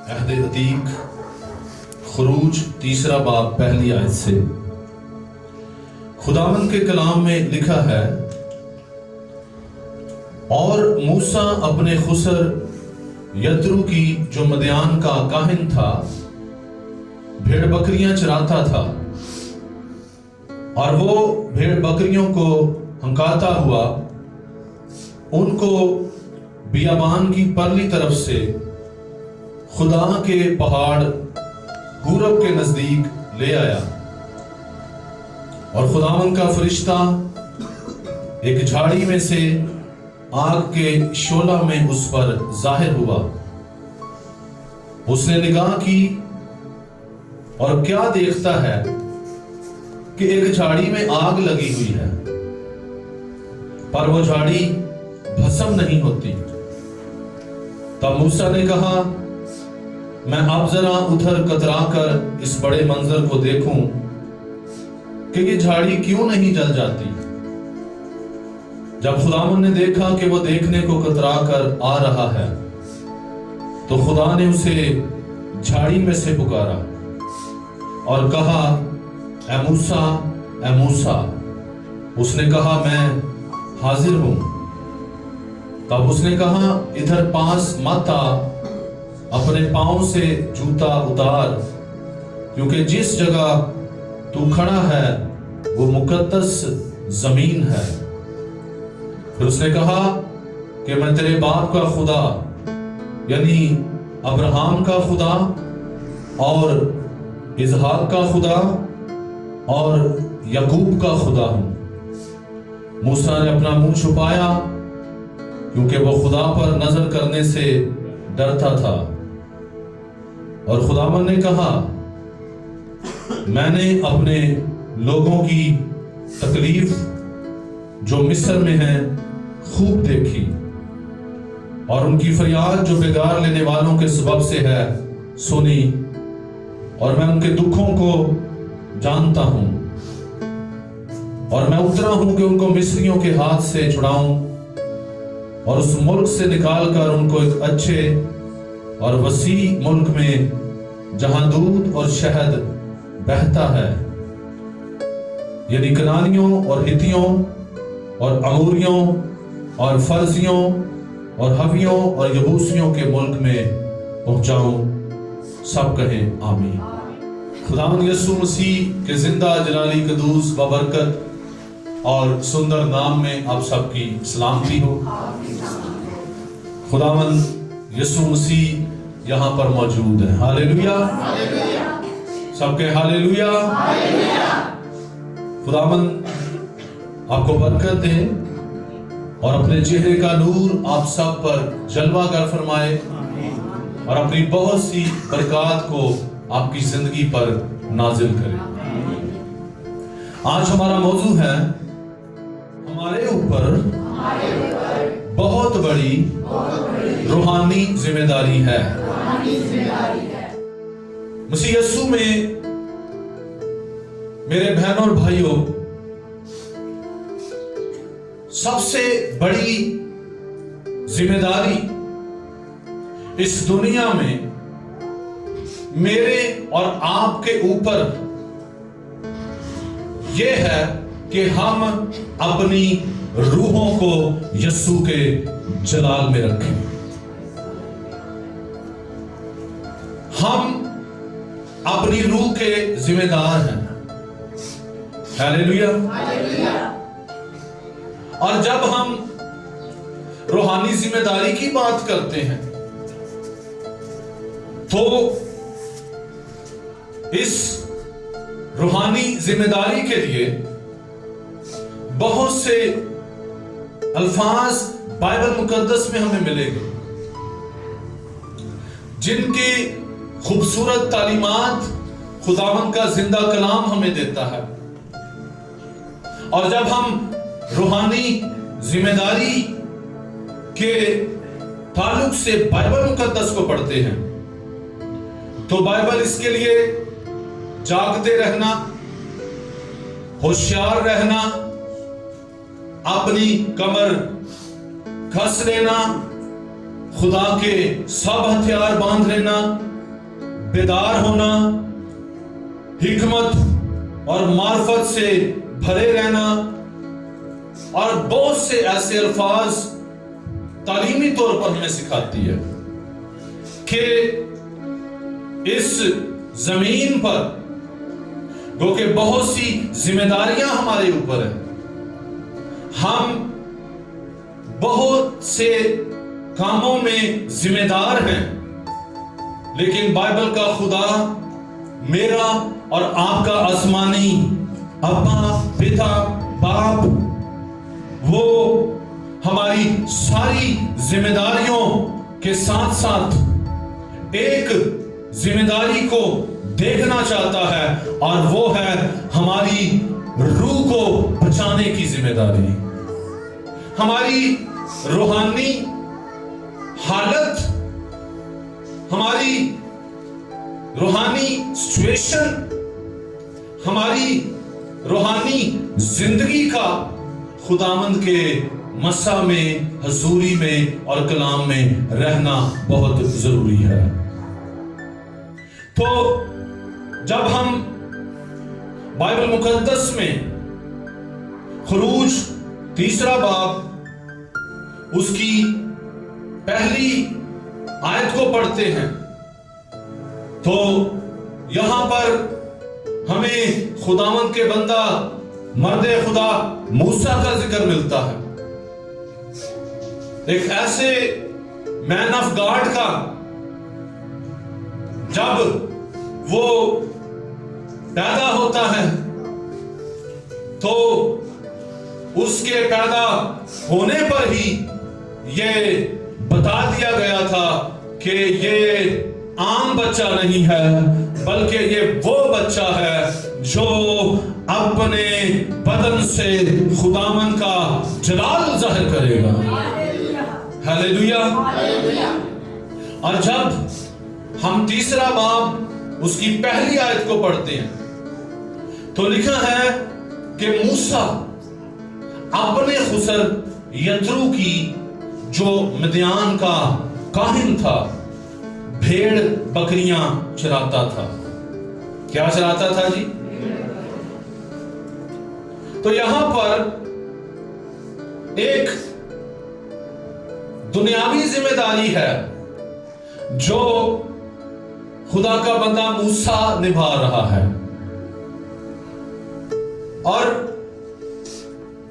عہد عتیق خروج 3 باب پہلی آیت سے خداوند کے کلام میں لکھا ہے، اور موسیٰ اپنے خسر یترو کی جو مدیان کا کاہن تھا بھیڑ بکریاں چراتا تھا، اور وہ بھیڑ بکریوں کو ہنکاتا ہوا ان کو بیابان کی پرلی طرف سے خدا کے پہاڑ حورب کے نزدیک لے آیا، اور خداوند کا فرشتہ ایک جھاڑی میں سے آگ کے شعلہ میں اس پر ظاہر ہوا۔ اس نے نگاہ کی اور کیا دیکھتا ہے کہ ایک جھاڑی میں آگ لگی ہوئی ہے، پر وہ جھاڑی بھسم نہیں ہوتی۔ تب موسیٰ نے کہا، میں اب ذرا ادھر کترا کر اس بڑے منظر کو دیکھوں کہ یہ جھاڑی کیوں نہیں جل جاتی۔ جب خداوند نے دیکھا کہ وہ دیکھنے کو کترا کر آ رہا ہے تو خدا نے اسے جھاڑی میں سے پکارا اور کہا، اے موسیٰ، اے موسیٰ۔ اس نے کہا، میں حاضر ہوں۔ تب اس نے کہا، ادھر پاس مت آ، اپنے پاؤں سے جوتا اتار، کیونکہ جس جگہ تو کھڑا ہے وہ مقدس زمین ہے۔ پھر اس نے کہا کہ میں تیرے باپ کا خدا یعنی ابراہیم کا خدا اور اسحاق کا خدا اور یعقوب کا خدا ہوں۔ موسیٰ نے اپنا منہ چھپایا کیونکہ وہ خدا پر نظر کرنے سے ڈرتا تھا، اور خداوند نے کہا، میں نے اپنے لوگوں کی تکلیف جو مصر میں ہیں خوب دیکھی، اور ان کی فریاد جو بگار لینے والوں کے سبب سے ہے سنی، اور میں ان کے دکھوں کو جانتا ہوں، اور میں اترا ہوں کہ ان کو مصریوں کے ہاتھ سے چھڑاؤں اور اس ملک سے نکال کر ان کو ایک اچھے اور وسیع ملک میں جہاں دودھ اور شہد بہتا ہے، یعنی کنانیوں اور ہتھیوں اور اموریوں اور فرزیوں اور حویوں اور یبوسیوں کے ملک میں پہنچاؤں۔ سب کہیں آمین۔ خداوند یسوع مسیح کے زندہ جلالی قدوس بابرکت اور سندر نام میں آپ سب کی سلامتی ہو۔ خداوند یسوع مسیح یہاں پر موجود ہے۔ ہاللیلویا، سب کے ہاللیلویا۔ خداوند آپ کو برکت دے اور اپنے چہرے کا نور آپ سب پر جلوہ گر فرمائے، اور اپنی بہت سی برکات کو آپ کی زندگی پر نازل کرے۔ آج ہمارا موضوع ہے، ہمارے اوپر بہت بڑی روحانی ذمہ داری ہے۔ مسیح یسوع میں میرے بہنوں اور بھائیوں، سب سے بڑی ذمہ داری اس دنیا میں میرے اور آپ کے اوپر یہ ہے کہ ہم اپنی روحوں کو یسوع کے جلال میں رکھیں۔ ہم اپنی روح کے ذمہ دار ہیں۔ ہاللیلویا۔ اور جب ہم روحانی ذمہ داری کی بات کرتے ہیں تو اس روحانی ذمہ داری کے لیے بہت سے الفاظ بائبل مقدس میں ہمیں ملیں گے، جن کی خوبصورت تعلیمات خداوند کا زندہ کلام ہمیں دیتا ہے۔ اور جب ہم روحانی ذمہ داری کے تعلق سے بائبل مقدس کو پڑھتے ہیں تو بائبل اس کے لیے جاگتے رہنا، ہوشیار رہنا، اپنی کمر کس لینا، خدا کے سب ہتھیار باندھ لینا بیدار ہونا، حکمت اور معرفت سے بھرے رہنا، اور بہت سے ایسے الفاظ تعلیمی طور پر ہمیں سکھاتی ہے کہ اس زمین پر گو کہ بہت سی ذمہ داریاں ہمارے اوپر ہیں، ہم بہت سے کاموں میں ذمہ دار ہیں، لیکن بائبل کا خدا میرا اور آپ کا آسمانی ابا، پتا، باپ، وہ ہماری ساری ذمہ داریوں کے ساتھ ساتھ ایک ذمہ داری کو دیکھنا چاہتا ہے، اور وہ ہے ہماری روح کو بچانے کی ذمہ داری، ہماری روحانی حالت، ہماری روحانی سچویشن، ہماری روحانی زندگی کا خداوند کے مسا میں، حضوری میں اور کلام میں رہنا بہت ضروری ہے۔ تو جب ہم بائبل مقدس میں خروج 3 باب اس کی پہلی آیت کو پڑھتے ہیں تو یہاں پر ہمیں خداوند کے بندہ مرد خدا موسیٰ کا ذکر ملتا ہے، ایک ایسے مین آف گاڈ کا، جب وہ پیدا ہوتا ہے تو اس کے پیدا ہونے پر ہی یہ بتا دیا گیا تھا کہ یہ عام بچہ نہیں ہے، بلکہ یہ وہ بچہ ہے جو اپنے بدن سے خداوند کا جلال ظاہر کرے گا۔ ہاللیلویا۔ اور جب ہم 3 باب اس کی پہلی آیت کو پڑھتے ہیں تو لکھا ہے کہ موسیٰ اپنے خسر یترو کی، جو مدیان کا کاہن تھا، بھیڑ بکریاں چراتا تھا۔ کیا چراتا تھا جی؟ تو یہاں پر ایک دنیاوی ذمہ داری ہے جو خدا کا بندہ موسیٰ نبھا رہا ہے، اور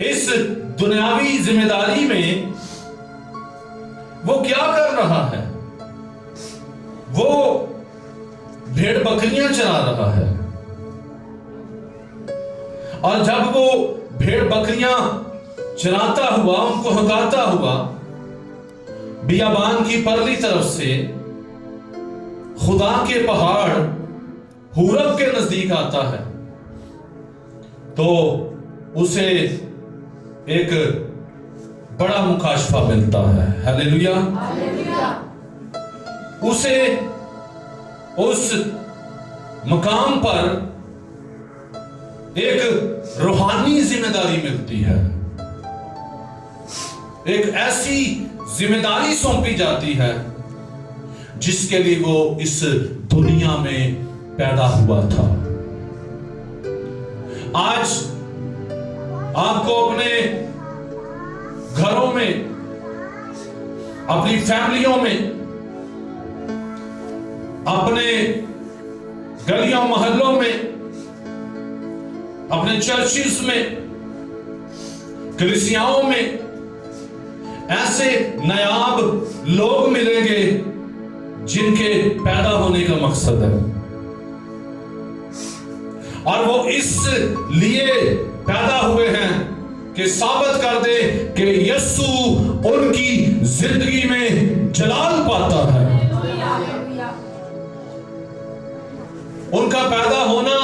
اس دنیاوی ذمہ داری میں وہ کیا کر رہا ہے؟ وہ بھیڑ بکریاں چرا رہا ہے، اور جب وہ بھیڑ بکریاں چراتا ہوا، ان کو ہکاتا ہوا بیابان کی پرلی طرف سے خدا کے پہاڑ حورب کے نزدیک آتا ہے، تو اسے ایک بڑا مکاشفہ ملتا ہے۔ ہاللیلویا۔ اسے اس مقام پر ایک روحانی ذمہ داری ملتی ہے، ایک ایسی ذمہ داری سونپی جاتی ہے جس کے لیے وہ اس دنیا میں پیدا ہوا تھا۔ آج آپ کو اپنے گھروں میں، اپنی فیملیوں میں، اپنے گلیوں محلوں میں، اپنے چرچز میں، کلیسیاؤں میں ایسے نایاب لوگ ملیں گے جن کے پیدا ہونے کا مقصد ہے، اور وہ اس لیے پیدا ہوئے ہیں کہ ثابت کر دے کہ یسوع ان کی زندگی میں جلال پاتا ہے۔ ان کا پیدا ہونا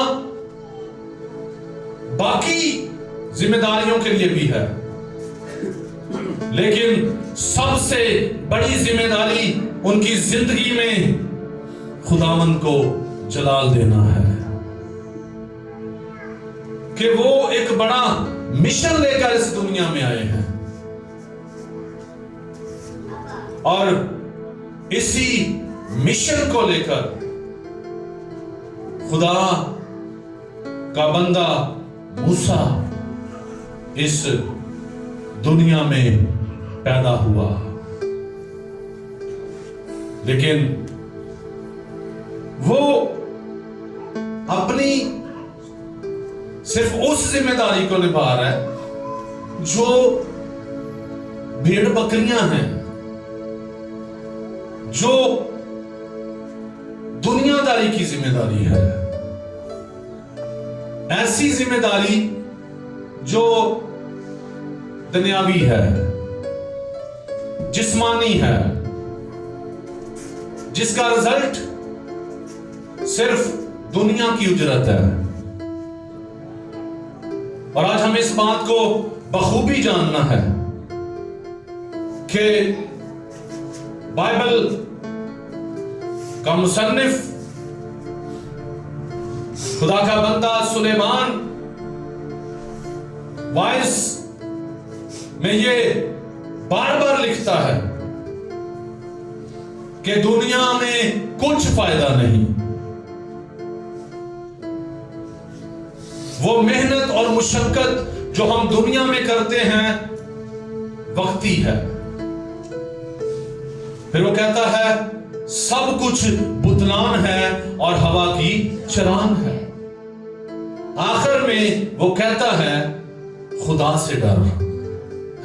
باقی ذمہ داریوں کے لیے بھی ہے، لیکن سب سے بڑی ذمہ داری ان کی زندگی میں خداوند کو جلال دینا ہے، کہ وہ ایک بڑا مشن لے کر اس دنیا میں آئے ہیں، اور اسی مشن کو لے کر खुदा का बंदा मूसा इस दुनिया में पैदा हुआ, लेकिन वो अपनी सिर्फ उस जिम्मेदारी को निभा रहा है जो भेड़ बकरियां हैं, जो दुनियादारी की जिम्मेदारी है, ऐसी जिम्मेदारी जो दुनियावी है, जिस्मानी है, जिसका रिजल्ट सिर्फ दुनिया की उजरत है। और आज हमें इस बात को बखूबी जानना है कि बाइबल का मुसन्निफ खुदा का बंदा सुलेमान वाइस में ये बार बार लिखता है कि दुनिया में कुछ फायदा नहीं, वो मेहनत और मुशक्कत जो हम दुनिया में करते हैं वक्ती है। फिर वो कहता है सब कुछ बुतलान है और हवा की चरान है। आखिर में वो कहता है खुदा से डर।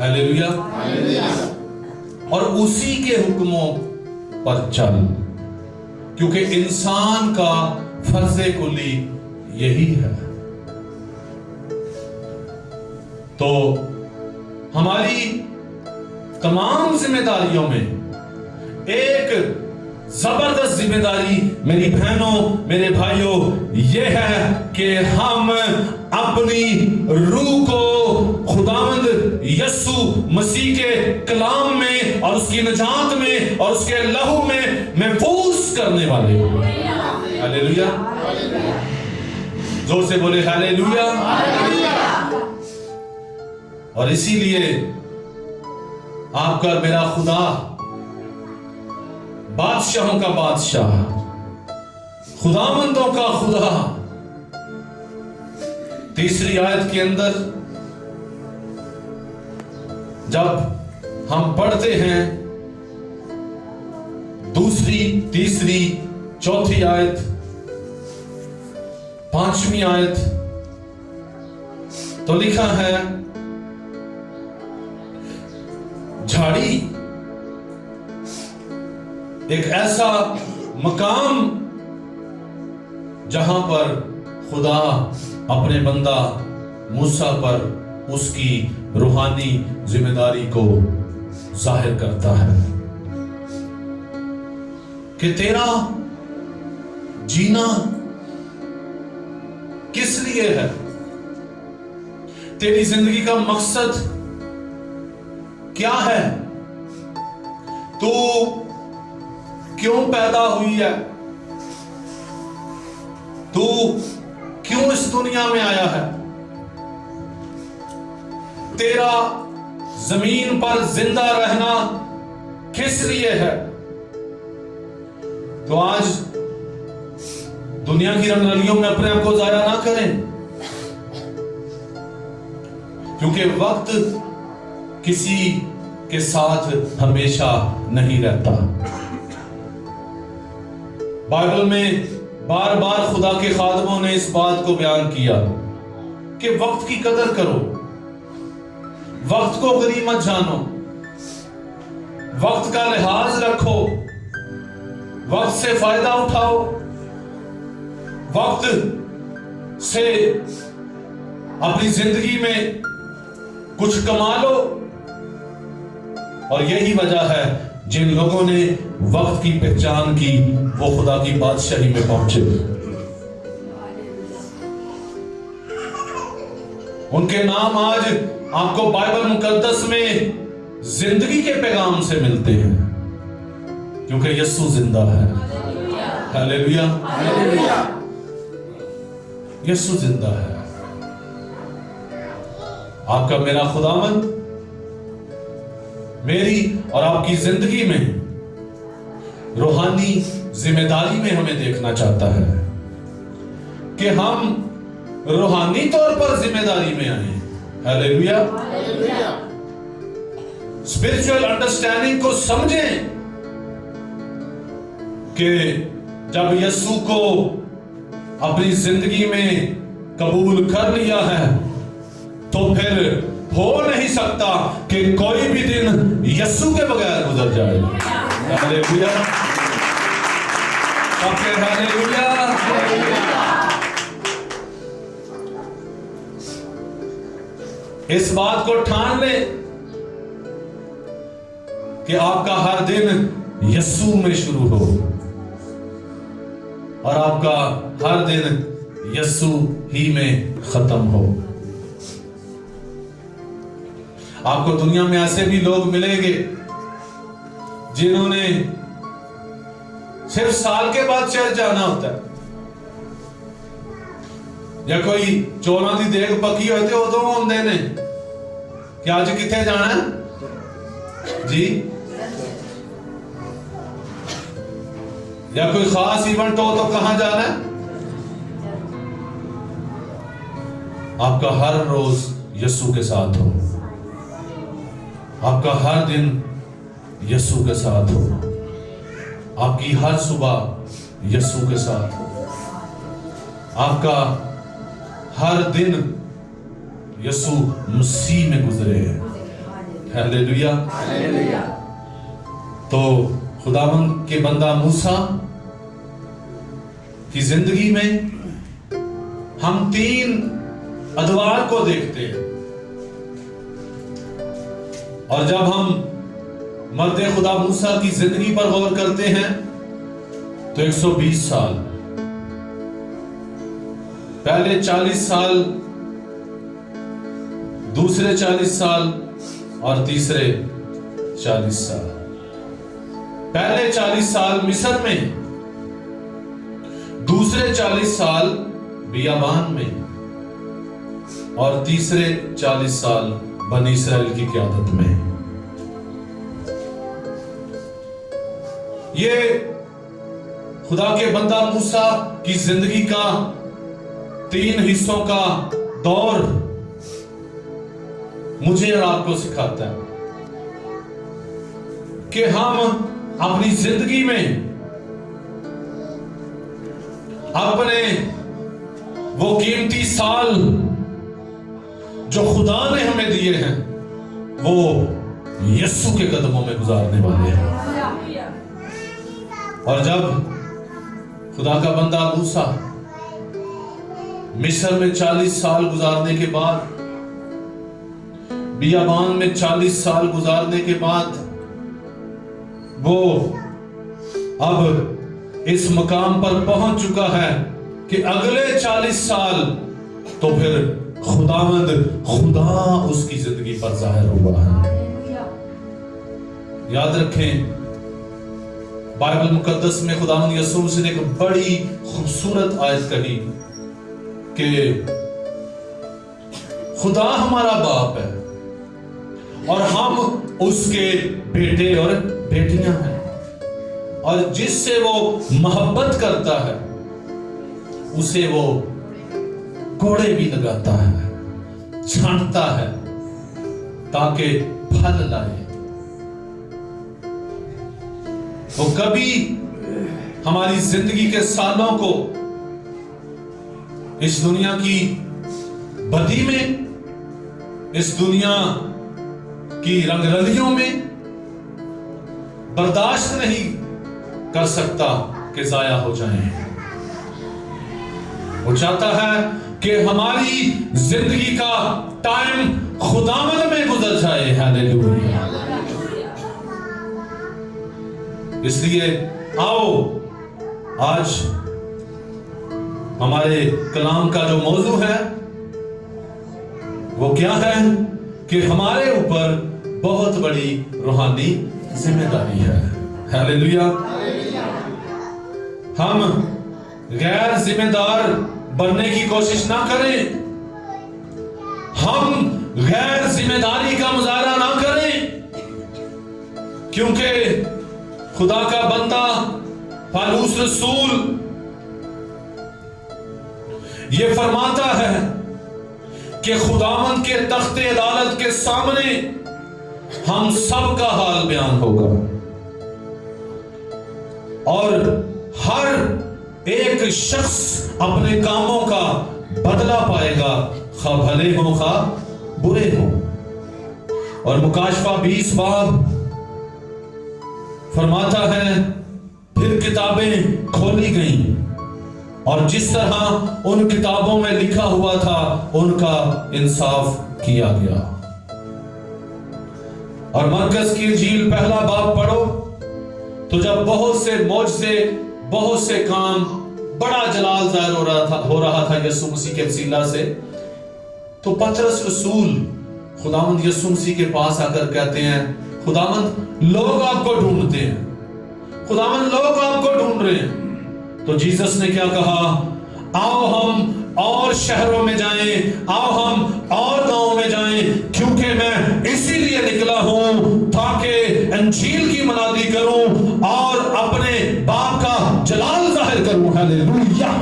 हालेलुया। और उसी के हुक्मों पर चल, क्योंकि इंसान का फर्ज़े कुली यही है। तो हमारी तमाम जिम्मेदारियों में एक जबरदस्त जिम्मेदारी मेरी बहनों मेरे भाइयों ये है कि हम अपनी रूह को खुदावंद यस्सु मसीह के कलाम में और उसकी निजात में और उसके लहू में महफूज करने वाले हो। हालेलुया। जोर से बोले हालेलुया। और इसीलिए आपका मेरा खुदा बादशाहों का बादशाह, खुदावंदों का खुदा, तीसरी आयत के अंदर जब हम पढ़ते हैं दूसरी, तीसरी, चौथी आयत, पांचवी आयत, तो लिखा है झाड़ी एक ऐसा मकाम जहां पर खुदा अपने बंदा मूसा पर उसकी रूहानी जिम्मेदारी को जाहिर करता है कि तेरा जीना किस लिए है, तेरी जिंदगी का मकसद क्या है, तू क्यों पैदा हुई है, तू क्यों इस दुनिया में आया है, तेरा जमीन पर जिंदा रहना किस लिए है। तो आज दुनिया की रंगरलियों में अपने आप को जाया ना करें, क्योंकि वक्त किसी के साथ हमेशा नहीं रहता। बाइबल में बार बार खुदा के खादमों ने इस बात को बयान किया कि वक्त की कदर करो, वक्त को गनीमत जानो, वक्त का लिहाज रखो, वक्त से फायदा उठाओ, वक्त से अपनी जिंदगी में कुछ कमा लो। और यही वजह है जिन लोगों ने वक्त की पहचान की वो खुदा की बादशाही में पहुंचे। उनके नाम आज आपको बाइबल मुकद्दस में जिंदगी के पैगाम से मिलते हैं, क्योंकि यीशु जिंदा है। हालेलुया। यीशु जिंदा है। आपका मेरा खुदावंद मेरी और आपकी जिंदगी में रूहानी जिम्मेदारी में हमें देखना चाहता है। کہ ہم روحانی طور پر ذمہ داری میں آئیں. ہیلیلویا. اسپرچل انڈرسٹینڈنگ کو سمجھیں کہ جب یسوع کو اپنی زندگی میں قبول کر لیا ہے تو پھر ہو نہیں سکتا کہ کوئی بھی دن یسوع کے بغیر گزر جائے. ہیلیلویا. ہیلیلویا. اس بات کو ٹھان لیں کہ آپ کا ہر دن یسوع میں شروع ہو اور آپ کا ہر دن یسوع ہی میں ختم ہو. آپ کو دنیا میں ایسے بھی لوگ ملیں گے جنہوں نے صرف سال کے بعد چرچ جانا ہوتا ہے, یا کوئی چولاں دی دیگ پکی ہوئی تو ادو آندے نے کہ اج کتنے جانا ہے جی, یا کوئی خاص ایونٹ ہو تو کہاں جانا ہے. آپ کا ہر روز یسوع کے ساتھ ہو, آپ کا ہر دن یسوع کے ساتھ ہو, آپ کی ہر صبح یسوع کے ساتھ ہو, آپ کا ہر دن یسوع مسیح میں گزرے ہیں. ہیلیلویا. تو خداوند کے بندہ موسیٰ کی زندگی میں ہم 3 ادوار کو دیکھتے ہیں, اور جب ہم مرد خدا موسیٰ کی زندگی پر غور کرتے ہیں تو 120 سال, پہلے 40 سال, دوسرے 40 سال اور تیسرے 40 سال. پہلے 40 سال مصر میں, دوسرے 40 سال بیابان میں, اور تیسرے 40 سال بنی اسرائیل کی قیادت میں. یہ خدا کے بندہ موسیٰ کی زندگی کا 3 حصوں کا دور مجھے اور آپ کو سکھاتا ہے کہ ہم اپنی زندگی میں اپنے وہ قیمتی سال جو خدا نے ہمیں دیے ہیں وہ یسوع کے قدموں میں گزارنے والے ہیں. اور جب خدا کا بندہ موسیٰ مصر میں 40 سال گزارنے کے بعد, بیابان میں 40 سال گزارنے کے بعد, وہ اب اس مقام پر پہنچ چکا ہے کہ اگلے 40 سال تو پھر خدا اس کی زندگی پر ظاہر ہوا ہے. یاد رکھیں, بائبل مقدس میں خداوند یسوع نے ایک بڑی خوبصورت آیت کہی کہ خدا ہمارا باپ ہے اور ہم اس کے بیٹے اور بیٹیاں ہیں, اور جس سے وہ محبت کرتا ہے اسے وہ کوڑے بھی لگاتا ہے, چھانٹتا ہے تاکہ پھل لائے. وہ کبھی ہماری زندگی کے سالوں کو اس دنیا کی بدی میں, اس دنیا کی رنگ رلیوں میں برداشت نہیں کر سکتا کہ ضائع ہو جائیں. وہ چاہتا ہے کہ ہماری زندگی کا ٹائم خداوند میں گزر جائے. ہیلیلویا. اس لیے آؤ آج ہمارے کلام کا جو موضوع ہے وہ کیا ہے کہ ہمارے اوپر بہت بڑی روحانی ذمہ داری ہے. ہیلیلویا. ہم غیر ذمہ دار بننے کی کوشش نہ کریں, ہم غیر ذمہ داری کا مظاہرہ نہ کریں, کیونکہ خدا کا بندہ پالوس رسول یہ فرماتا ہے کہ خداوند کے تخت عدالت کے سامنے ہم سب کا حال بیان ہوگا اور ہر ایک شخص اپنے کاموں کا بدلہ پائے گا، خواہ بھلے ہوں خواہ برے ہوں۔ اور مکاشفہ 20 باب فرماتا ہے پھر کتابیں کھولی گئیں اور جس طرح ان کتابوں میں لکھا ہوا تھا ان کا انصاف کیا گیا۔ اور مرکز کی انجیل پہلا باب پڑھو تو جب بہت سے معجزے، بہت سے کام، بڑا جلال ظاہر ہو رہا تھا یسوع مسیح کے وسیلہ سے، تو پطرس رسول خداوند یسوع مسیح کے پاس آ کر کہتے ہیں خداوند لوگ آپ کو ڈھونڈتے ہیں، خداوند لوگ آپ کو ڈھونڈ رہے ہیں۔ تو جیسس نے کیا کہا؟ آؤ ہم اور شہروں میں جائیں، آؤ ہم اور گاؤں میں جائیں، کیونکہ میں اسی لیے نکلا ہوں تاکہ انجیل کی منادی کروں اور اپنے باپ کا جلال ظاہر کروں۔ ہیلیلویا!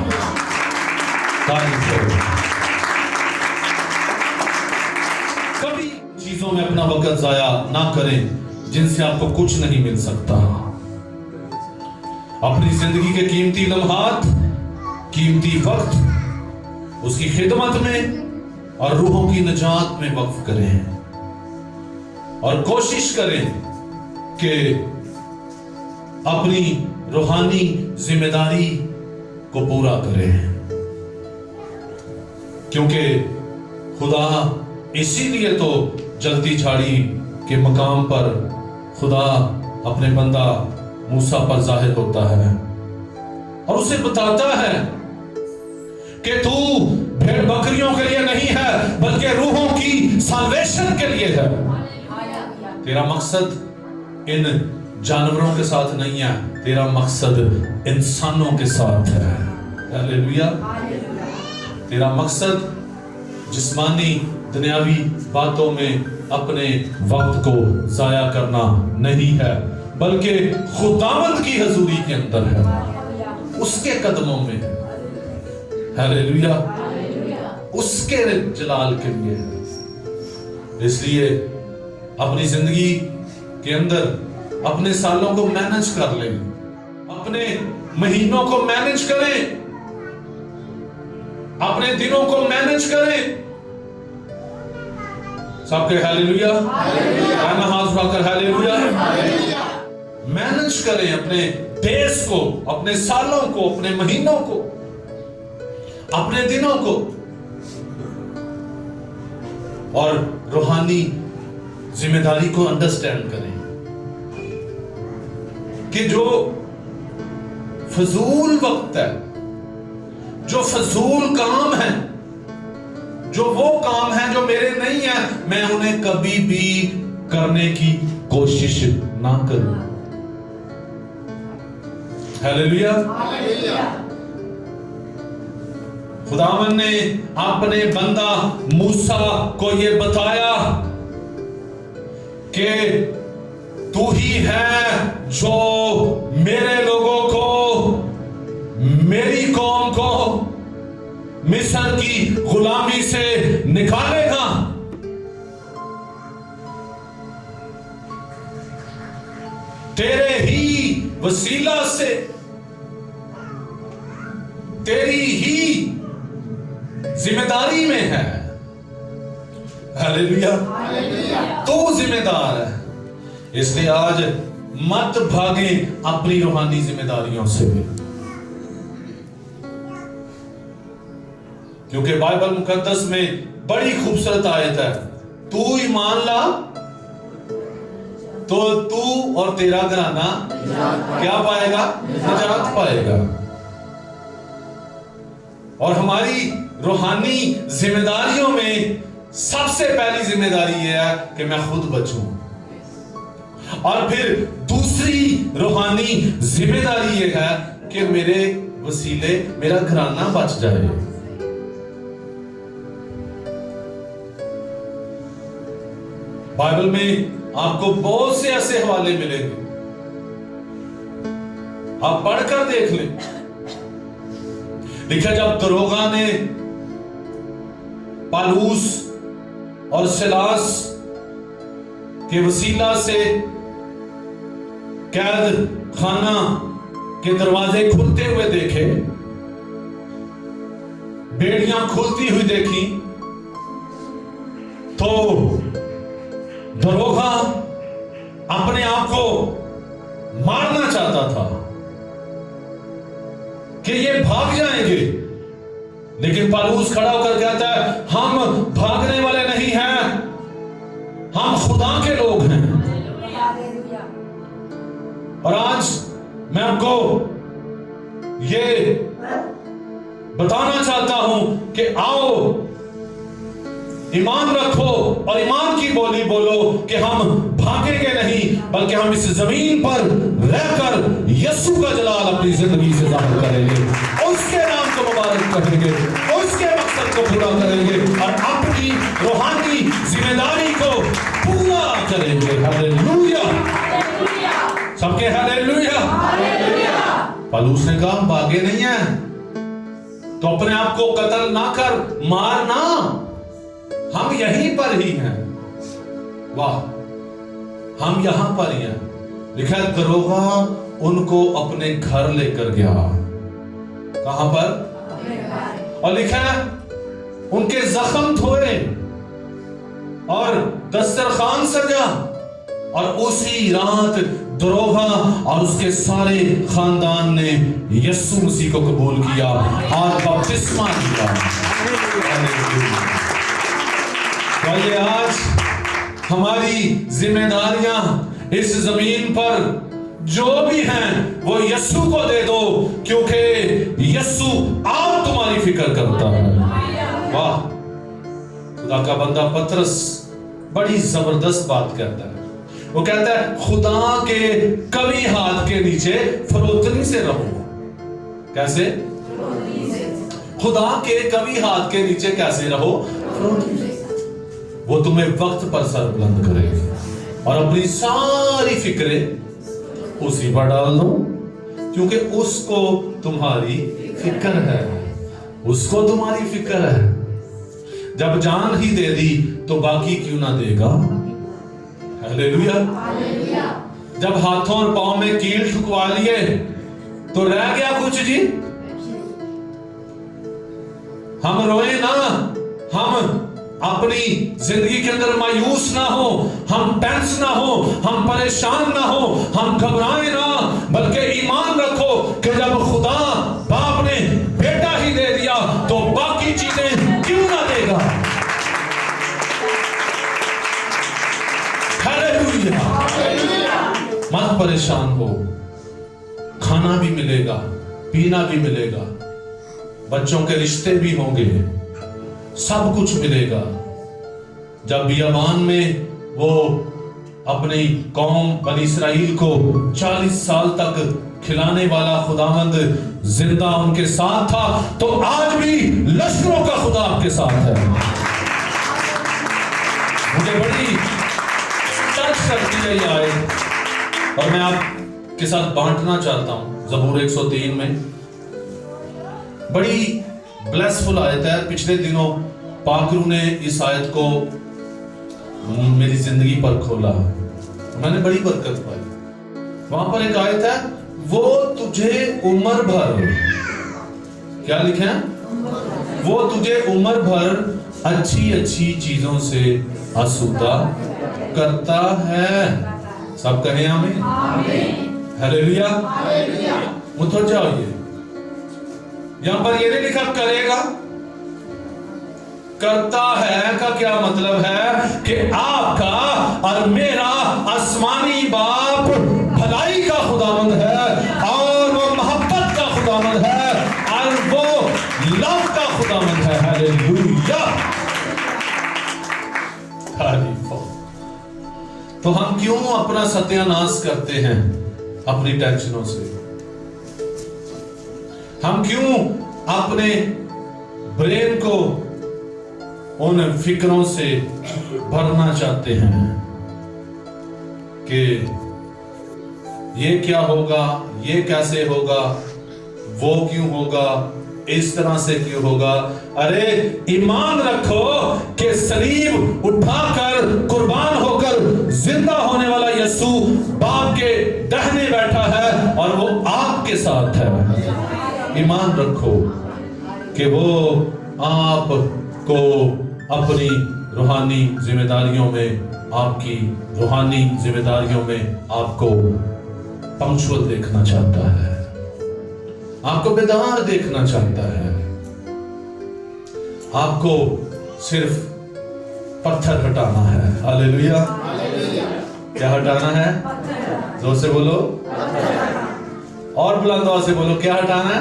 کبھی چیزوں میں اپنا وقت ضائع نہ کریں جن سے آپ کو کچھ نہیں مل سکتا۔ اپنی زندگی کے قیمتی لمحات، قیمتی وقت اس کی خدمت میں اور روحوں کی نجات میں وقف کریں اور کوشش کریں کہ اپنی روحانی ذمہ داری کو پورا کریں، کیونکہ خدا اسی لیے تو جلتی جھاڑی کے مقام پر خدا اپنے بندہ موسیٰ پر ظاہر ہوتا ہے اور اسے بتاتا ہے کہ تو بھیڑ بکریوں کے لیے نہیں ہے بلکہ روحوں کی سالویشن کے لیے ہے۔ تیرا مقصد ان جانوروں کے ساتھ نہیں ہے، تیرا مقصد انسانوں کے ساتھ ہے۔ ہیلیلویا! تیرا مقصد جسمانی دنیاوی باتوں میں اپنے وقت کو ضائع کرنا نہیں ہے بلکہ خداوند کی حضوری کے اندر ہے، اس کے قدموں میں ہے۔ ہیلیلویا! اس کے جلال کے لیے ہے۔ اس لیے اپنی زندگی کے اندر اپنے سالوں کو مینج کر لیں، اپنے مہینوں کو مینج کریں، اپنے دنوں کو مینج کریں۔ سب کے ہیلیلویا! کہنا ہاتھ اٹھا کر ہیلیلویا! مینج کریں اپنے ڈیز کو، اپنے سالوں کو، اپنے مہینوں کو، اپنے دنوں کو، اور روحانی ذمہ داری کو انڈرسٹینڈ کریں کہ جو فضول وقت ہے، جو فضول کام ہے، جو وہ کام ہے جو میرے نہیں ہیں، میں انہیں کبھی بھی کرنے کی کوشش نہ کروں۔ ہیلیلویا! خداوند نے اپنے بندہ موسیٰ کو یہ بتایا کہ تو ہی ہے جو میرے لوگوں کو، میری قوم کو مصر کی غلامی سے نکالے گا۔ تیرے ہی وسیلہ سے، تیری ہی ذمہ داری میں ہے۔ ہیلیلویا! تو ذمہ دار ہے، اس لیے آج مت بھاگیں اپنی روحانی ذمہ داریوں سے، کیونکہ بائبل مقدس میں بڑی خوبصورت آیت ہے، تو ایمان لا تو تو اور تیرا گھرانہ کیا پائے گا؟ نجات پائے گا۔ اور ہماری روحانی ذمہ داریوں میں سب سے پہلی ذمہ داری یہ ہے کہ میں خود بچوں، اور پھر دوسری روحانی ذمہ داری یہ ہے کہ میرے وسیلے میرا گھرانہ بچ جائے۔ بائبل میں آپ کو بہت سے ایسے حوالے ملیں گے، آپ پڑھ کر دیکھ لیں लिखा जब दरोगा ने पालूस और सिलास के वसीला से कैद खाना के दरवाजे खुलते हुए देखे, बेड़ियां खुलती हुई देखी, तो दरोगा अपने आप को मारना चाहता था कि ये भाग जाएंगे, लेकिन पालूस खड़ा होकर कहता है हम भागने वाले नहीं हैं, हम खुदा के लोग हैं। और आज मैं आपको ये बताना चाहता हूं कि आओ ईमान रखो और ईमान की बोली बोलो कि हम भागेंगे नहीं, बल्कि हम इस जमीन पर रहकर यीशु का जलाल अपनी जिंदगी से जाहिर करेंगे, उसके नाम को मुबारक करेंगे, उसके मकसद को पूरा करेंगे और अपनी रूहानी जिम्मेदारी को पूरा करेंगे। हालेलुया, सबके हालेलुया। पौलुस ने कहा भागे नहीं है तो अपने आप को कत्ल ना कर, मार ना, हम यहीं पर ही हैं। वाह, हम यहां पर ही हैं। लिखा है दरोगा उनको अपने घर लेकर गया। कहां पर? और लिखा है उनके जख्म धोए और दस्तरखान सजा, और उसी रात दरोगा और उसके सारे खानदान ने यीशु मसीह को कबूल किया और बपतिस्मा लिया। तो आज हमारी जिम्मेदारियां इस जमीन पर जो भी हैं वो यीशु को दे दो, क्योंकि यीशु आप तुम्हारी फिक्र करता है। वाह, खुदा का बंदा पतरस बड़ी जबरदस्त बात कहता है। वो कहता है खुदा के कभी हाथ के नीचे फरोतनी से रहो। कैसे? खुदा के कभी हाथ के नीचे कैसे रहो? वो तुम्हें वक्त पर सर बुलंद करेगी और अपनी सारी फिक्रें उसी पर डाल दो, क्योंकि उसको तुम्हारी फिक्र है, उसको तुम्हारी फिक्र है। जब जान ही दे दी तो बाकी क्यों ना देगा। हालेलुया। जब हाथों और पांव में कील ठुकवा लिए तो रह गया कुछ जी? हम रोए ना, हम अपनी जिंदगी के अंदर मायूस ना हो, हम टेंस ना हो, हम परेशान ना हो, हम घबराए ना, बल्कि ईमान रखो कि जब खुदा बाप ने बेटा ही दे दिया तो बाकी चीजें क्यों ना देगा। हालेलुया। मत परेशान हो, खाना भी मिलेगा, पीना भी मिलेगा, बच्चों के रिश्ते भी होंगे, सब कुछ मिलेगा। जब बियाबान में वो अपनी कौम बनी इस्राएल को 40 साल तक खिलाने वाला खुदावंद जिंदा उनके साथ था, तो आज भी लश्करों का खुदा आपके साथ है। मुझे बड़ी टच करती है ये आयत और मैं आपके साथ बांटना चाहता हूं। ज़बूर 103 में बड़ी ब्लेसफुल आयत है। पिछले दिनों पाकरू ने इस आयत को मेरी जिंदगी पर खोला, मैंने बड़ी बरकत पाई। वहां पर एक आयत है, वो तुझे उम्र भर, क्या लिखा है? वो तुझे उम्र भर अच्छी अच्छी चीजों से आसूदा करता है। सब कहें आमीन। हालेलुया। मुझे जाइए, यहां पर ये नहीं लिखा करेगा, करता है का क्या मतलब है कि आपका और मेरा आसमानी बाप भलाई का खुदावंद है और वो मोहब्बत का खुदावंद है और वो लव का खुदावंद है। हालेलुया। तो हम क्यों अपना सत्यानाश करते हैं अपनी टेंशनों से? हम क्यों अपने ब्रेन को उन फिक्रों से भरना चाहते हैं कि ये क्या होगा, ये कैसे होगा, वो क्यों होगा, इस तरह से क्यों होगा? अरे ईमान रखो कि सलीब उठाकर कुर्बान होकर जिंदा होने वाला यीशु बाप के दाहिने बैठा है और वो आपके साथ है। ईमान रखो कि वो आपको अपनी रूहानी जिम्मेदारियों में, आपकी रूहानी जिम्मेदारियों में आपको पंक्चुअल देखना चाहता है, आपको बेदार देखना चाहता है। आपको सिर्फ पत्थर हटाना है। हालेलुया। क्या हटाना है? जोर से बोलो और बुलंद आवाज से बोलो, क्या हटाना है?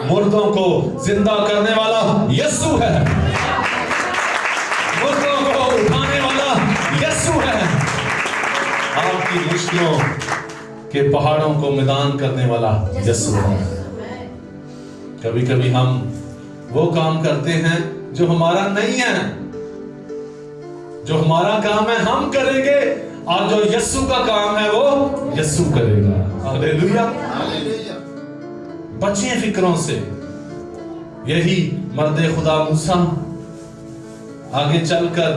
मुर्दों को जिंदा करने वाला यीशु है, मुर्दों को उठाने वाला यीशु है, आपकी मुश्किलों के पहाड़ों को मैदान करने वाला यीशु है। कभी कभी हम वो काम करते हैं जो हमारा नहीं है, जो हमारा काम है हम करेंगे और जो यीशु का काम है वो यीशु करेगा। हालेलुया। बचिए फिक्रों से। यही मर्दे खुदा मूसा आगे चलकर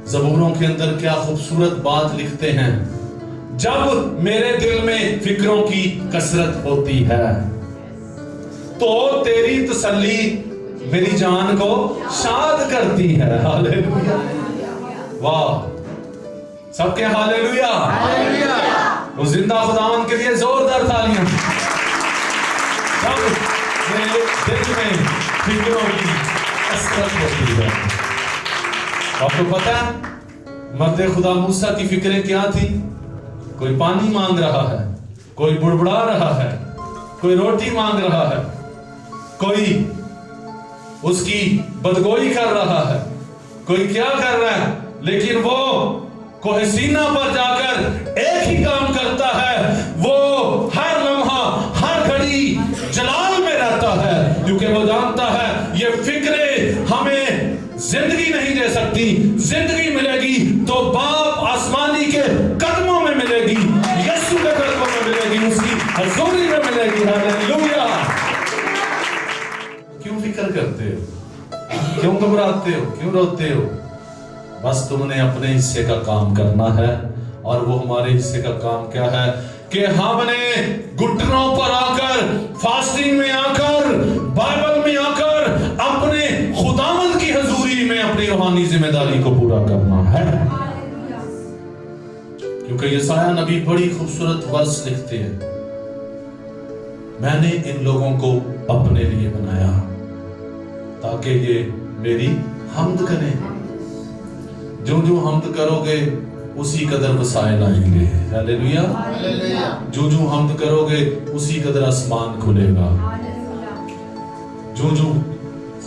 ज़बूरों के अंदर क्या खूबसूरत बात लिखते हैं, जब मेरे दिल में फिक्रों की कसरत होती है तो तेरी तसल्ली मेरी जान को शाद करती है। हालेलुया। वाह, सबके हालेलुया। उस जिंदा खुदावंद के लिए जोरदार तालियां। जब मेरे दिल में फिक्रों की कसरत होती है। आपको पता है मर्दे खुदा मूसा की फिक्रें क्या थी? कोई पानी मांग रहा है, कोई बुड़बुड़ा रहा है, कोई रोटी मांग रहा है, कोई उसकी बदगोई कर रहा है, कोई क्या कर रहा है, लेकिन वो कोहसीना पर जाकर एक ही काम करता है, वो हर लम्हा हर घड़ी जलाल में रहता है, क्योंकि वो जानता है ये फिक्रें हमें जिंदगी नहीं दे सकती। जिंदगी मिलेगी तो बाप आसमानी के कदमों में मिलेगी, यीशु के कदमों में मिलेगी, उसकी हजूरी में मिलेगी। हालेलुया। क्यों फिक्र करते हो? क्यों घबराते हो? क्यों रोते हो? बस तुमने अपने हिस्से का काम करना है। और वो हमारे हिस्से का काम क्या है कि हमने घुटनों पर आकर, फास्टिंग में आकर, बाइबल में आकर अपने खुदावंद की हजूरी में अपनी रूहानी जिम्मेदारी को पूरा करना है। क्योंकि यशायाह नबी बड़ी खूबसूरत वर्स लिखते हैं, मैंने इन लोगों को अपने लिए बनाया ताकि ये मेरी हम्द करें। जो जो हम्द करोगे उसी कदर वसाइल आएंगे। हालेलुया। जो जो हम्द करोगे उसी कदर आसमान खुलेगा। जो जो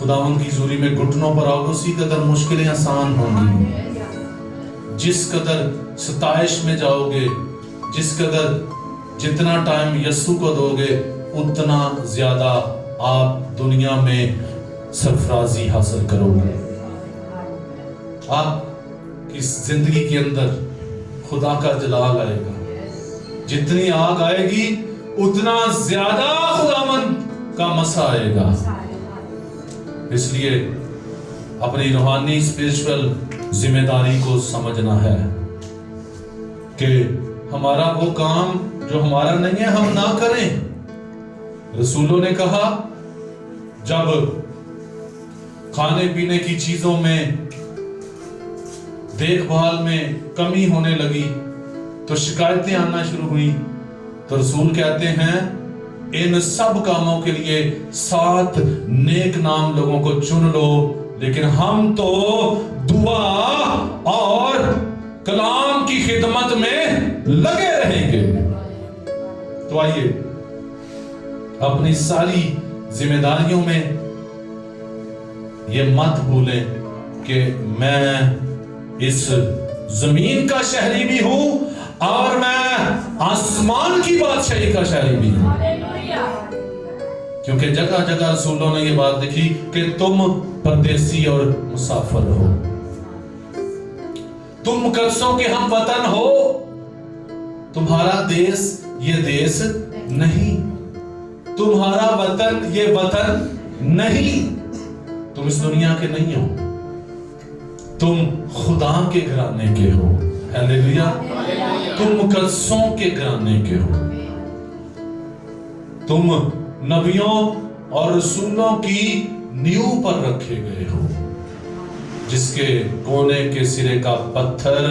खुदावंद की हजूरी में घुटनों पर आओगे उसी कदर मुश्किलें आसान होंगी। जिस कदर सताइश में जाओगे, जिस कदर जितना टाइम यीशु को दोगे, उतना ज्यादा आप दुनिया में सरफराजी हासिल करोगे। आप की जिंदगी के अंदर खुदा का जलाल आएगा। जितनी आग आएगी उतना ज्यादा खुदावंद का मसा आएगा। इसलिए अपनी रूहानी स्पिरिचुअल जिम्मेदारी को समझना है कि हमारा वो काम जो हमारा नहीं है हम ना करें। रसूलों ने कहा जब खाने पीने की चीजों में, देखभाल में कमी होने लगी तो शिकायतें आना शुरू हुई, तो रसूल कहते हैं इन सब कामों के लिए 7 नेक नाम लोगों को चुन लो, लेकिन हम तो दुआ और कलाम की खिदमत में लगे रहेंगे। तो आइए अपनी सारी जिम्मेदारियों में ये मत भूलें कि मैं इस जमीन का शहरी भी हूं और मैं आसमान की बादशाही का शहरी भी हूं। क्योंकि जगह जगह रसूलों ने ये बात लिखी कि तुम परदेसी और मुसाफिर हो, तुम कब्सों के हम वतन हो, तुम्हारा देश ये देश नहीं। तुम्हारा वतन ये वतन नहीं, तुम इस दुनिया के नहीं हो, तुम खुदा के घराने के हो। हालेलुया। तुम मुकद्दसों के घराने के हो, तुम नबियों और रसूलों की नींव पर रखे गए हो, जिसके कोने के सिरे का पत्थर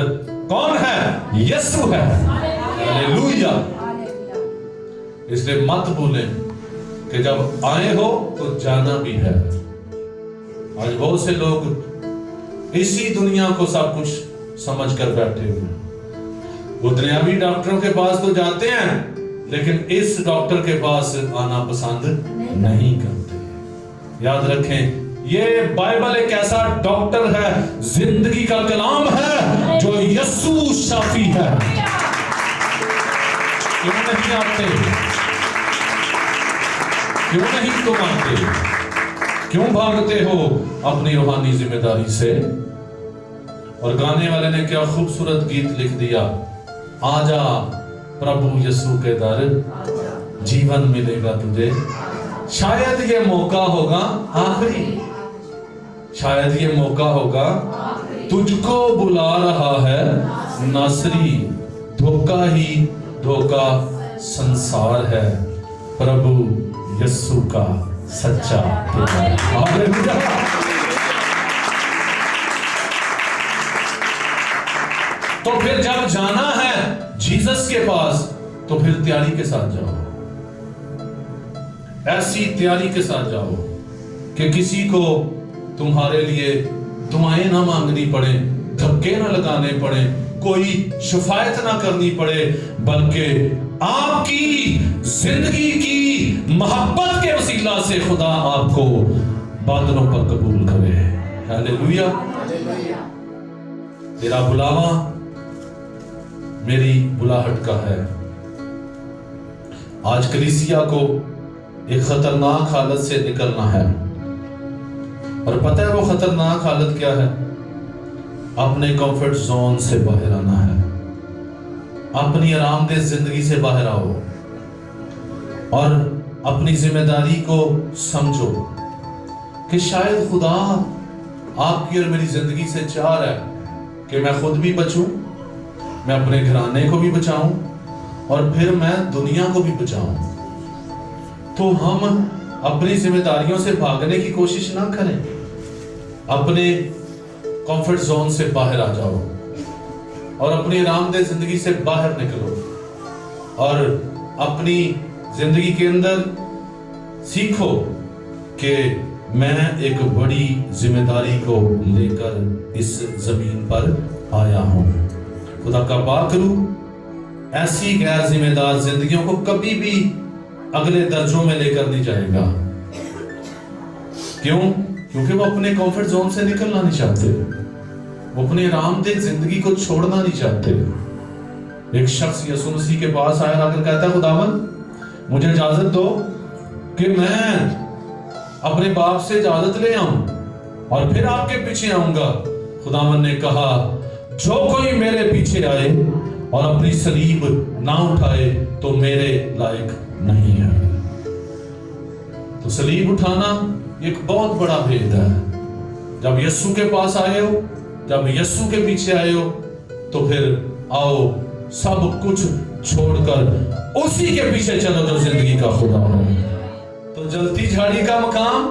कौन है? यीशु है। हालेलुया। इसलिए मत भूलें कि जब आए हो तो जाना भी है। आज बहुत से लोग इसी दुनिया को सब कुछ समझ कर बैठे हुए हैं। वो दुनियावी डॉक्टरों के पास तो जाते हैं, लेकिन इस डॉक्टर के पास आना पसंद नहीं करते। याद रखें, ये बाइबल एक ऐसा डॉक्टर है, जिंदगी का कलाम है, जो यीशु शाफी है। क्यों नहीं आते? क्यों नहीं तुम आते? क्यों भागते हो अपनी रूहानी जिम्मेदारी से? और गाने वाले ने क्या खूबसूरत गीत लिख दिया, आजा प्रभु यीशु के दर, जीवन मिलेगा तुझे। शायद ये मौका होगा आखिरी, शायद ये मौका होगा, तुझको बुला रहा है नासरी, धोखा ही धोखा संसार है, प्रभु यीशु का सच्चा प्यार। तो फिर जब जाना है जीसस के पास, तो फिर तैयारी के साथ जाओ, ऐसी तैयारी के साथ जाओ कि किसी को तुम्हारे लिए दुआएं ना मांगनी पड़े, धक्के ना लगाने पड़े, कोई शिफायत ना करनी पड़े, बल्कि आपकी जिंदगी की मोहब्बत के वसीला से खुदा आपको बादलों पर कबूल करे। हालेलुया। तेरा बुलावा मेरी बुलाहट का है। आज कलीसिया को एक खतरनाक हालत से निकलना है, और पता है वो खतरनाक हालत क्या है? अपने कंफर्ट जोन से बाहर आना है, अपनी आरामदेह जिंदगी से बाहर आओ और अपनी जिम्मेदारी को समझो कि शायद खुदा आपकी और मेरी जिंदगी से चाह रहा है कि मैं खुद भी बचूं, मैं अपने घराने को भी बचाऊं और फिर मैं दुनिया को भी बचाऊं। तो हम अपनी जिम्मेदारियों से भागने की कोशिश ना करें, अपने कंफर्ट जोन से बाहर आ जाओ और अपनी आरामदेह जिंदगी से बाहर निकलो और अपनी जिंदगी के अंदर सीखो कि मैं एक बड़ी जिम्मेदारी को लेकर इस जमीन पर आया हूं। खुदा का पाक रूह ऐसी गैर जिम्मेदार जिंदगियों को कभी भी अगले दर्जों में लेकर नहीं जाएगा। क्यों? क्योंकि वो अपने कंफर्ट जोन से निकलना नहीं चाहते, वो अपनी आरामदेह जिंदगी को छोड़ना नहीं चाहते। एक शख्स यीशु मसीह के पास आया और कहता है, खुदावन मुझे इजाजत दो कि मैं अपने बाप से इजाजत ले आऊं और फिर आपके पीछे आऊंगा। खुदावन ने कहा, जो कोई मेरे पीछे आए और अपनी सलीब ना उठाए तो मेरे लायक नहीं है। तो सलीब उठाना एक बहुत बड़ा भेद है। जब यीशु के पास आए हो, जब यीशु के पीछे आए हो, तो फिर आओ सब कुछ छोड़कर उसी के पीछे चलो जो जिंदगी का खुदा हो। तो जलती झाड़ी का मकाम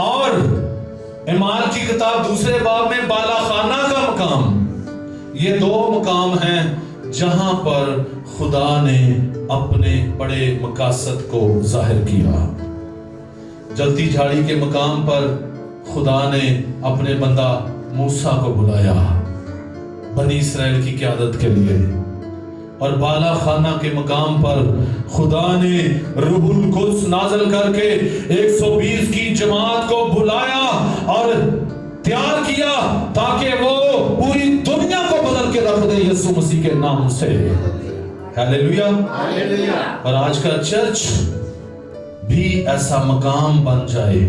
और इमाल की किताब दूसरे बाब में बालाखाना का मकाम, ये दो मकाम हैं जहां पर खुदा ने अपने बड़े मकासद को जाहिर किया। जलती झाड़ी के मकाम पर खुदा ने अपने बंदा मूसा को बुलाया बनी इस्राएल की क़यादत के लिए, और बाला खाना के मकाम पर खुदा ने रूहुल कुद्स नाज़िल करके 120 की जमात को बुलाया और तैयार किया ताकि वो पूरी दुनिया को बदल के रख दे यीशु मसीह के नाम से। हालेलुया। और आज का चर्च भी ऐसा मकाम बन जाए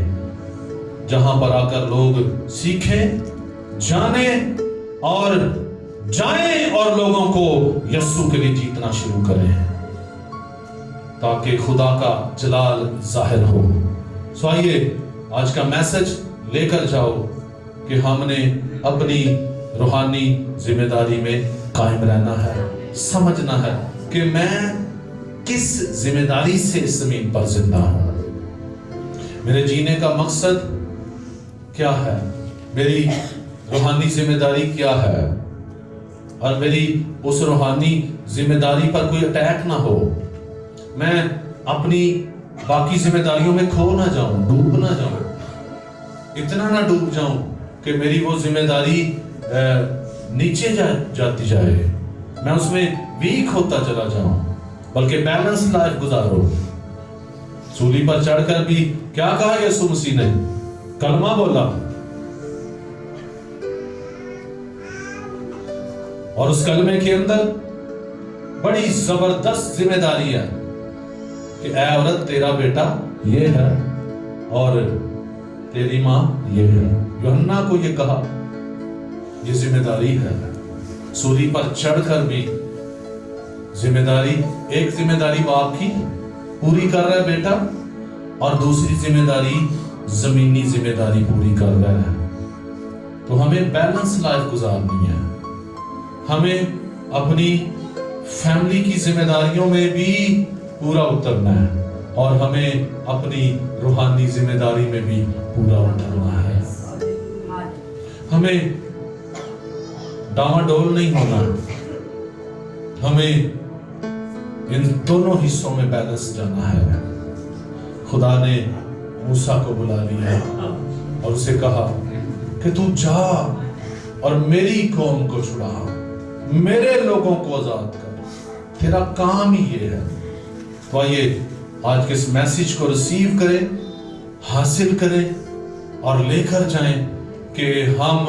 जहां पर आकर लोग सीखें, जाने और जाएं और लोगों को यीशु के लिए जीतना शुरू करें। ताकि खुदा का जलाल जाहिर हो। सो आइए आज का मैसेज लेकर जाओ कि हमने अपनी रूहानी जिम्मेदारी में कायम रहना है, समझना है कि मैं किस जिम्मेदारी से इस जमीन पर जिंदा हूं, मेरे जीने का मकसद क्या है, मेरी रूहानी जिम्मेदारी क्या है, और मेरी उस रूहानी जिम्मेदारी पर कोई अटैक ना हो, मैं अपनी बाकी जिम्मेदारियों में खो ना जाऊं, डूब ना जाऊं, इतना ना डूब जाऊं कि मेरी वो जिम्मेदारी नीचे जाती जाए, मैं उसमें वीक होता चला जाऊं, बल्कि बैलेंस लाइफ गुजारो। सूली पर चढ़कर भी क्या कहा यीशु मसीह ने? कलमा बोला, और उस कलमे के अंदर बड़ी जबरदस्त जिम्मेदारी है कि ऐ औरत तेरा बेटा ये है और तेरी मां ये है। यूहन्ना को ये कहा, ये जिम्मेदारी है। सूली पर चढ़कर भी जिम्मेदारी, एक जिम्मेदारी बाप की पूरी कर रहा है बेटा, और दूसरी जिम्मेदारी जमीनी जिम्मेदारी पूरी कर रहा है। तो हमें बैलेंस लाइफ गुजारनी है, हमें अपनी फैमिली की जिम्मेदारियों में भी पूरा उतरना है, और हमें अपनी रूहानी जिम्मेदारी में भी पूरा उतरना है। हमें डामाडोल नहीं होना, हमें इन दोनों हिस्सों में बैलेंस जाना है। खुदा ने मूसा को बुला लिया और उसे कहा कि तू जा और मेरी कौम को छुड़ा, मेरे लोगों को आजाद कर, तेरा काम ही ये है। तो आइए आज के इस मैसेज को रिसीव करें, हासिल करें और लेकर जाएं कि हम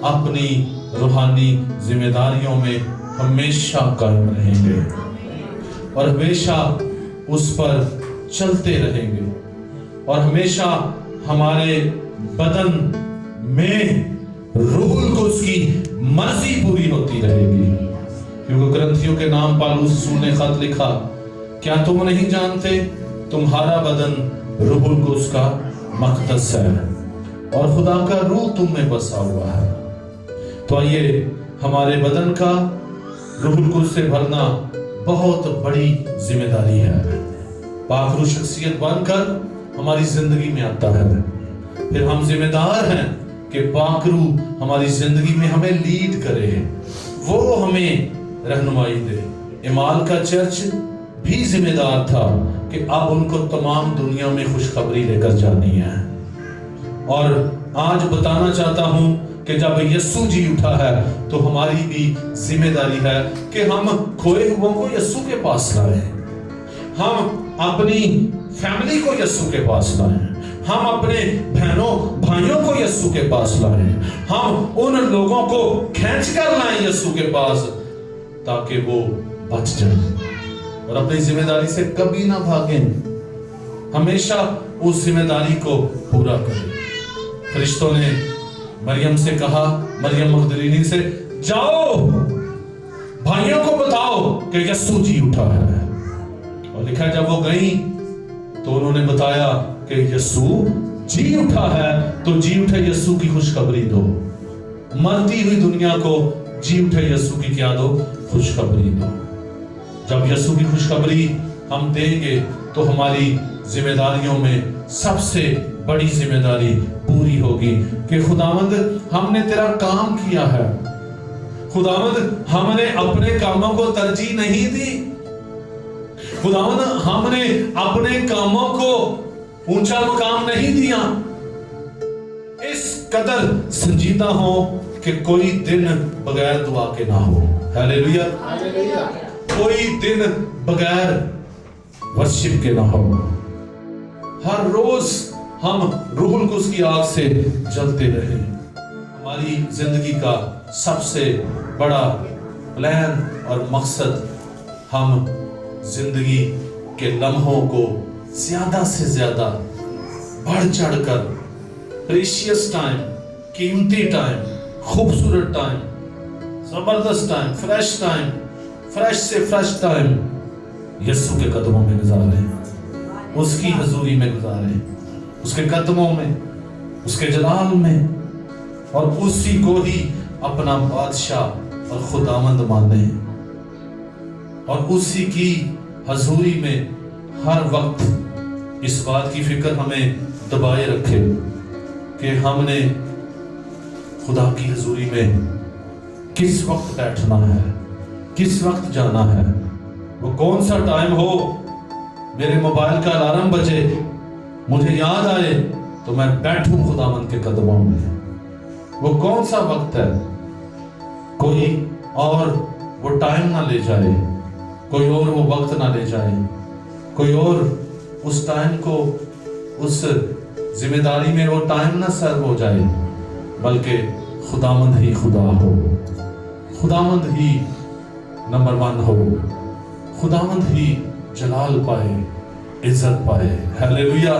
अपनी रूहानी जिम्मेदारियों में हमेशा कायम रहेंगे और हमेशा उस पर चलते रहेंगे, और हमेशा हमारे बदन में रूहुल कुद्स की मर्जी पूरी होती रहेगी। क्योंकि ग्रंथियों के नाम पौलुस रसूल ने खत लिखा, क्या तुम नहीं जानते तुम्हारा बदन रूहुल कुद्स का मक़दस है और खुदा का रूह तुम में बसा हुआ है। तो आइए हमारे बदन का रूहुल कुद्स से भरना बहुत बड़ी जिम्मेदारी है। पाकरू शख्सियत बनकर हमारी जिंदगी में आता है, फिर हम जिम्मेदार हैं कि पाकरू हमारी जिंदगी में हमें लीड करे, वो हमें रहनुमाई दे। इमाल का चर्च भी जिम्मेदार था कि अब उनको तमाम दुनिया में खुशखबरी लेकर जानी है। और आज बताना चाहता हूं कि जब यीशु जी उठा है तो हमारी भी जिम्मेदारी है कि हम खोए हुओं को यीशु के पास लाएं, हम अपनी फैमिली को यीशु के पास लाएं, हम अपने बहनों भाइयों को यीशु के पास लाएं, हम उन लोगों को खींच कर लाएं यीशु के पास ताकि वो बच जाएं और अपनी जिम्मेदारी से कभी ना भागें, हमेशा उस जिम्मेदारी को पूरा करें। फरिश्तों ने मरियम से कहा, मरियम मगदलीनी से, जाओ भाइयों को बताओ कि यीशु जी उठा है। और लिखा जब वो गई तो उन्होंने बताया कि यीशु जी उठा है, तो जी उठे यीशु की खुशखबरी दो। मरती हुई दुनिया को जी उठे यीशु की क्या दो? खुशखबरी दो। जब यीशु की खुशखबरी हम देंगे तो हमारी जिम्मेदारियों में सबसे बड़ी जिम्मेदारी पूरी होगी कि खुदावंद हमने तेरा काम किया है, खुदावंद हमने अपने कामों को तरजीह नहीं दी, खुदावंद हमने अपने कामों को ऊंचा मुकाम नहीं दिया। इस कदर संजीदा हो कि कोई दिन बगैर दुआ के ना हो। हालेलुया, कोई दिन बगैर वर्शिप के ना हो। हर रोज हम रूहुल कुद्स की आग से जलते रहे। हमारी जिंदगी का सबसे बड़ा प्लान और मकसद हम जिंदगी के लम्हों को ज्यादा से ज्यादा बढ़ चढ़कर प्रीशियस टाइम, कीमती टाइम, खूबसूरत टाइम, जबरदस्त टाइम, फ्रेश से फ्रेश टाइम यीशु के कदमों में गुजारें, उसकी हजूरी में गुजारें, उसके कदमों में, उसके जलाल में, और उसी को ही अपना बादशाह और खुदावंद माने, और उसी की हजूरी में हर वक्त इस बात की फिक्र हमें दबाए रखे कि हमने खुदा की हजूरी में किस वक्त बैठना है, किस वक्त जाना है। वो कौन सा टाइम हो, मेरे मोबाइल का अलार्म बजे, मुझे याद आए तो मैं बैठूं खुदावंद के कदमों में। वो कौन सा वक्त है, कोई और वो टाइम ना ले जाए, कोई और वो वक्त ना ले जाए, कोई और उस टाइम को, उस जिम्मेदारी में वो टाइम ना सर्व हो जाए, बल्कि खुदावंद ही खुदा हो, खुदावंद ही नंबर 1 हो, खुदावंद ही जलाल पाए, इज्जत पाए। हालेलुया।